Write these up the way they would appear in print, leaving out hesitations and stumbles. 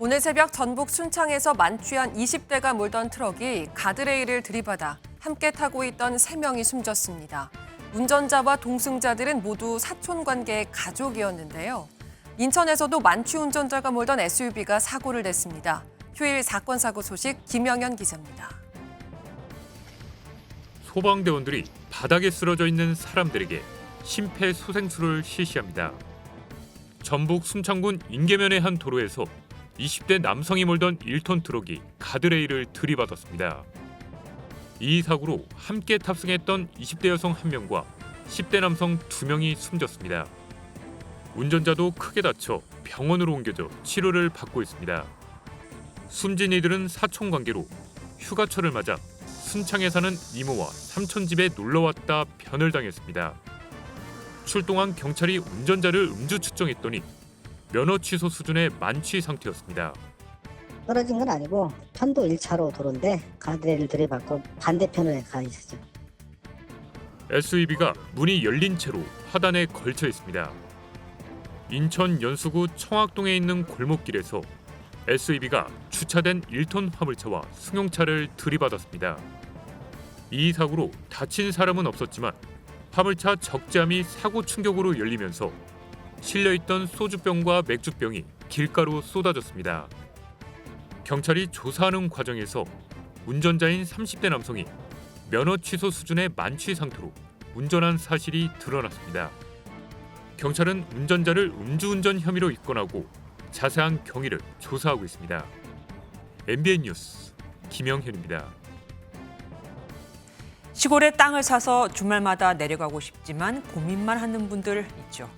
오늘 새벽 전북 순창에서 만취한 20대가 몰던 트럭이 가드레일을 들이받아 함께 타고 있던 3명이 숨졌습니다. 운전자와 동승자들은 모두 사촌 관계의 가족이었는데요. 인천에서도 만취 운전자가 몰던 SUV가 사고를 냈습니다. 휴일 사건 사고 소식 김영현 기자입니다. 소방대원들이 바닥에 쓰러져 있는 사람들에게 심폐소생술을 실시합니다. 전북 순창군 인계면의 한 도로에서 20대 남성이 몰던 1톤 트럭이 가드레일을 들이받았습니다. 이 사고로 함께 탑승했던 20대 여성 1명과 10대 남성 2명이 숨졌습니다. 운전자도 크게 다쳐 병원으로 옮겨져 치료를 받고 있습니다. 숨진 이들은 사촌 관계로 휴가철을 맞아 순창에 사는 이모와 삼촌 집에 놀러왔다 변을 당했습니다. 출동한 경찰이 운전자를 음주 측정했더니 면허 취소 수준의 만취 상태였습니다. 떨어진 건 아니고 편도 1차로 도로인데 가드레일을 들이받고 반대편에 가 있었죠. SUV가 문이 열린 채로 하단에 걸쳐 있습니다. 인천 연수구 청학동에 있는 골목길에서 SUV가 주차된 1톤 화물차와 승용차를 들이받았습니다. 이 사고로 다친 사람은 없었지만 화물차 적재함이 사고 충격으로 열리면서 실려있던 소주병과 맥주병이 길가로 쏟아졌습니다. 경찰이 조사하는 과정에서 운전자인 30대 남성이 면허 취소 수준의 만취 상태로 운전한 사실이 드러났습니다. 경찰은 운전자를 음주운전 혐의로 입건하고 자세한 경위를 조사하고 있습니다. MBN 뉴스 김영현입니다. 시골에 땅을 사서 주말마다 내려가고 싶지만 고민만 하는 분들 있죠.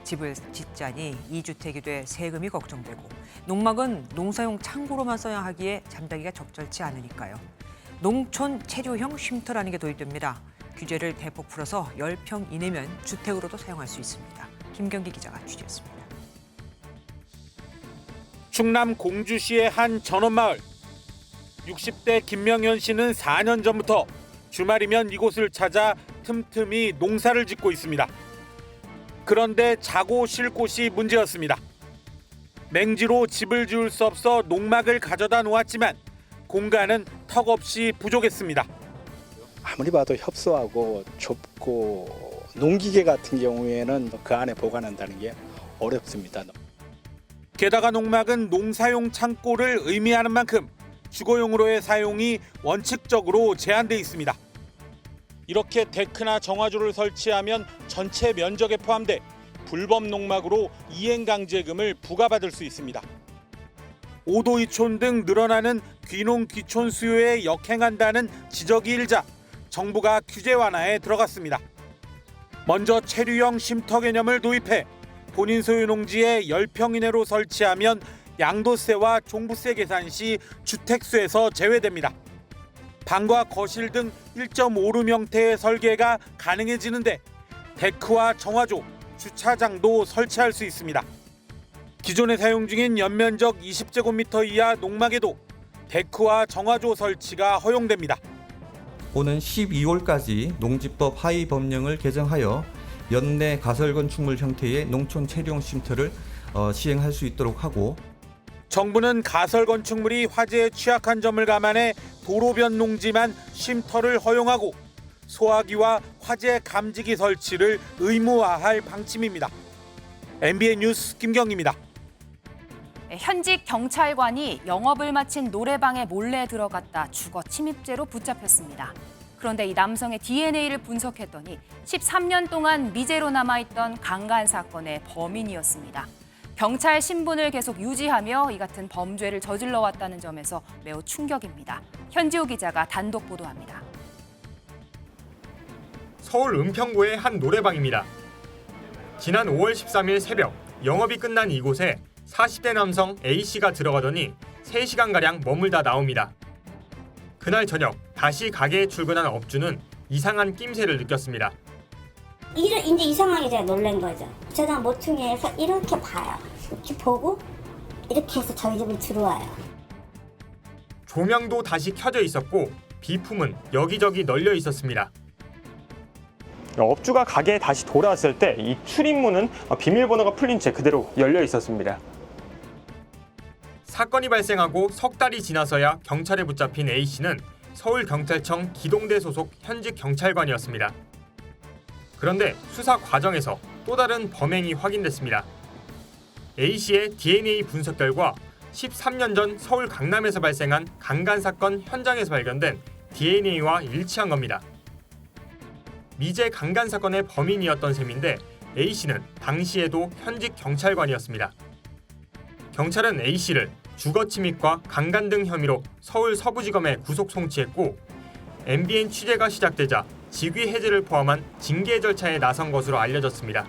집을 짓자니 2주택이 돼 세금이 걱정되고 농막은 농사용 창고로만 써야 하기에 잠자기가 적절치 않으니까요. 농촌 체류형 쉼터라는 게 도입됩니다. 규제를 대폭 풀어서 10평 이내면 주택으로도 사용할 수 있습니다. 김경기 기자가 취재했습니다. 충남 공주시의 한 전원마을. 60대 김명현 씨는 4년 전부터 주말이면 이곳을 찾아 틈틈이 농사를 짓고 있습니다. 그런데 자고 쉴 곳이 문제였습니다. 맹지로 집을 지을 수 없어 농막을 가져다 놓았지만 공간은 턱없이 부족했습니다. 아무리 봐도 협소하고 좁고 농기계 같은 경우에는 그 안에 보관한다는 게 어렵습니다. 게다가 농막은 농사용 창고를 의미하는 만큼 주거용으로의 사용이 원칙적으로 제한돼 있습니다. 이렇게 데크나 정화조를 설치하면 전체 면적에 포함돼 불법 농막으로 이행강제금을 부과받을 수 있습니다. 오도이촌 등 늘어나는 귀농 귀촌 수요에 역행한다는 지적이 일자 정부가 규제 완화에 들어갔습니다. 먼저 체류형 쉼터 개념을 도입해 본인 소유 농지에 10평 이내로 설치하면 양도세와 종부세 계산 시 주택수에서 제외됩니다. 방과 거실 등 1.5룸 형태의 설계가 가능해지는데 데크와 정화조, 주차장도 설치할 수 있습니다. 기존에 사용 중인 연면적 20제곱미터 이하 농막에도 데크와 정화조 설치가 허용됩니다. 오는 12월까지 농지법 하위 법령을 개정하여 연내 가설 건축물 형태의 농촌 체류형 쉼터를 시행할 수 있도록 하고, 정부는 가설 건축물이 화재에 취약한 점을 감안해 도로변 농지만 쉼터를 허용하고 소화기와 화재 감지기 설치를 의무화할 방침입니다. MBN 뉴스 김경희입니다. 현직 경찰관이 영업을 마친 노래방에 몰래 들어갔다 주거 침입죄로 붙잡혔습니다. 그런데 이 남성의 DNA를 분석했더니 13년 동안 미제로 남아있던 강간 사건의 범인이었습니다. 경찰 신분을 계속 유지하며 이 같은 범죄를 저질러 왔다는 점에서 매우 충격입니다. 현지호 기자가 단독 보도합니다. 서울 은평구의 한 노래방입니다. 지난 5월 13일 새벽 영업이 끝난 이곳에 40대 남성 A씨가 들어가더니 3시간가량 머물다 나옵니다. 그날 저녁 다시 가게에 출근한 업주는 이상한 낌새를 느꼈습니다. 이제 이상하게 제가 놀란 거죠. 제가 모퉁이에서 이렇게 봐요. 이렇게 보고 이렇게 해서 저희 집을 들어와요. 조명도 다시 켜져 있었고 비품은 여기저기 널려 있었습니다. 업주가 가게에 다시 돌아왔을 때 이 출입문은 비밀번호가 풀린 채 그대로 열려 있었습니다. 사건이 발생하고 석 달이 지나서야 경찰에 붙잡힌 A씨는 서울경찰청 기동대 소속 현직 경찰관이었습니다. 그런데 수사 과정에서 또 다른 범행이 확인됐습니다. A씨의 DNA 분석 결과 13년 전 서울 강남에서 발생한 강간 사건 현장에서 발견된 DNA와 일치한 겁니다. 미제 강간 사건의 범인이었던 셈인데 A씨는 당시에도 현직 경찰관이었습니다. 경찰은 A씨를 주거침입과 강간 등 혐의로 서울 서부지검에 구속 송치했고 MBN 취재가 시작되자 직위 해제를 포함한 징계 절차에 나선 것으로 알려졌습니다.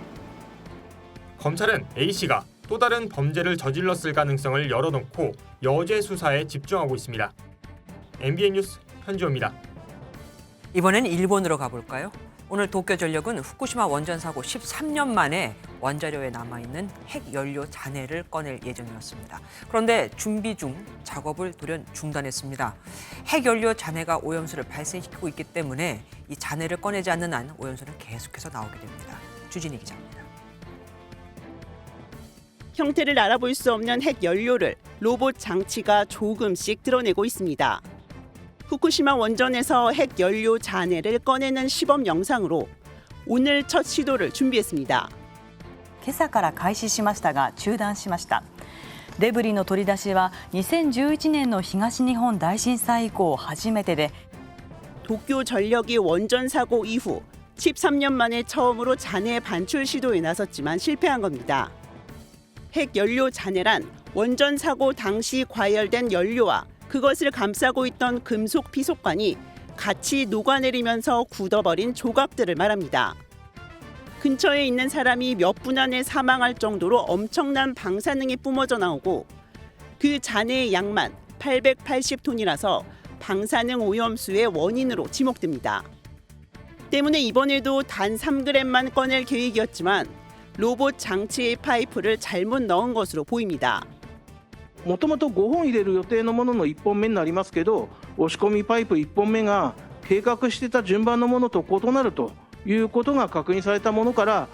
검찰은 A씨가 또 다른 범죄를 저질렀을 가능성을 열어놓고 여죄 수사에 집중하고 있습니다. MBN 뉴스 현지호입니다. 이번엔 일본으로 가볼까요? 오늘 도쿄전력은 후쿠시마 원전 사고 13년 만에 원자로에 남아있는 핵연료 잔해를 꺼낼 예정이었습니다. 그런데 준비 중 작업을 돌연 중단했습니다. 핵연료 잔해가 오염수를 발생시키고 있기 때문에 이 잔해를 꺼내지 않는 한 오염수는 계속해서 나오게 됩니다. 주진희 기자입니다. 형태를 알아볼 수 없는 핵연료를 로봇 장치가 조금씩 드러내고 있습니다. 후쿠시마 원전에서 핵연료 잔해를 꺼내는 시범 영상으로 오늘 첫 시도를 준비했습니다. 今朝から開始しましたが中断しました。デブリの取り出しは2011年の東日本大震災以降初めてで 도쿄 전력이 원전 사고 이후 13년 만에 처음으로 잔해 반출 시도에 나섰지만 실패한 겁니다. 핵연료 잔해란 원전 사고 당시 과열된 연료와 그것을 감싸고 있던 금속 피속관이 같이 녹아내리면서 굳어버린 조각들을 말합니다. 근처에 있는 사람이 몇 분 안에 사망할 정도로 엄청난 방사능이 뿜어져 나오고 그 잔해의 양만 880톤이라서 방사능 오염수의 원인으로 지목됩니다. 때문에 이번에도 단 3g만 꺼낼 계획이었지만 로봇 장치의 파이프를 잘못 넣은 것으로 보입니다. もともと5本入れる予定のものの1本目になりますけど、押し込みパイプ1本目が計画してた順番のものと異なるということが確認されたものから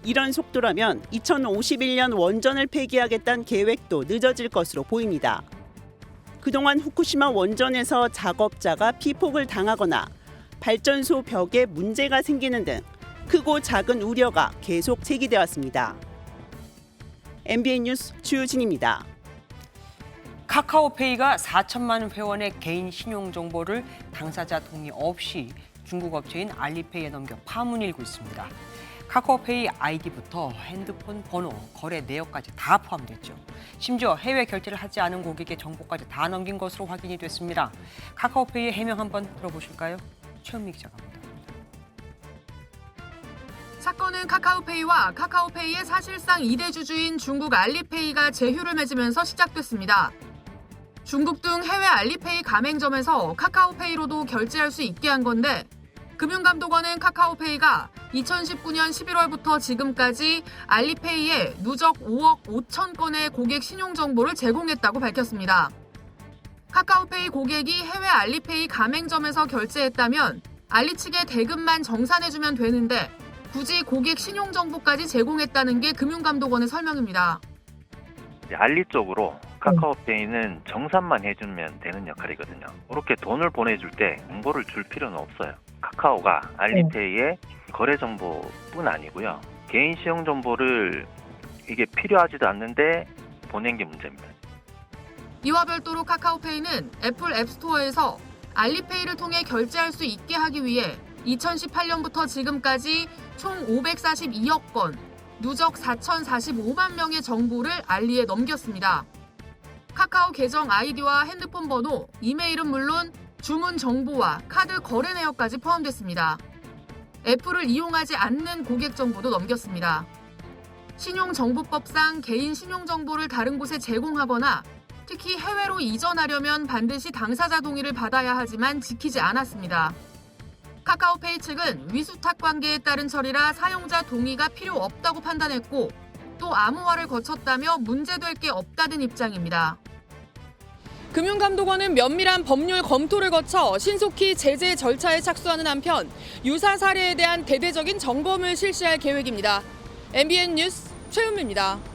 이런 속도라면 2051년 원전을 폐기하겠다는 계획도 늦어질 것으로 보입니다. 그동안 후쿠시마 원전에서 작업자가 피폭을 당하거나 발전소 벽에 문제가 생기는 등 크고 작은 우려가 계속 제기돼 왔습니다. MBN 뉴스 주유진입니다. 카카오페이가 4천만 회원의 개인 신용 정보를 당사자 동의 없이 중국 업체인 알리페이에 넘겨 파문이 일고 있습니다. 카카오페이 아이디부터 핸드폰 번호, 거래 내역까지 다 포함됐죠. 심지어 해외 결제를 하지 않은 고객의 정보까지 다 넘긴 것으로 확인이 됐습니다. 카카오페이의 해명 한번 들어보실까요? 최은미 기자가 합니다. 사건은 카카오페이와 카카오페이의 사실상 2대 주주인 중국 알리페이가 제휴를 맺으면서 시작됐습니다. 중국 등 해외 알리페이 가맹점에서 카카오페이로도 결제할 수 있게 한 건데 금융감독원은 카카오페이가 2019년 11월부터 지금까지 알리페이에 누적 5억 5천 건의 고객 신용정보를 제공했다고 밝혔습니다. 카카오페이 고객이 해외 알리페이 가맹점에서 결제했다면 알리 측에 대금만 정산해주면 되는데 굳이 고객 신용정보까지 제공했다는 게 금융감독원의 설명입니다. 알리 쪽으로 카카오페이는 정산만 해주면 되는 역할이거든요. 그렇게 돈을 보내줄 때 정보를 줄 필요는 없어요. 카카오가 알리페이의 거래 정보뿐 아니고요. 개인 신용 정보를 이게 필요하지도 않는데 보낸 게 문제입니다. 이와 별도로 카카오페이는 애플 앱스토어에서 알리페이를 통해 결제할 수 있게 하기 위해 2018년부터 지금까지 총 542억 건, 누적 4,045만 명의 정보를 알리에 넘겼습니다. 카카오 계정 아이디와 핸드폰 번호, 이메일은 물론 주문 정보와 카드 거래 내역까지 포함됐습니다. 애플을 이용하지 않는 고객 정보도 넘겼습니다. 신용정보법상 개인 신용정보를 다른 곳에 제공하거나 특히 해외로 이전하려면 반드시 당사자 동의를 받아야 하지만 지키지 않았습니다. 카카오페이 측은 위수탁 관계에 따른 처리라 사용자 동의가 필요 없다고 판단했고 또 암호화를 거쳤다며 문제될 게 없다는 입장입니다. 금융감독원은 면밀한 법률 검토를 거쳐 신속히 제재 절차에 착수하는 한편 유사 사례에 대한 대대적인 점검을 실시할 계획입니다. MBN 뉴스 최은미입니다.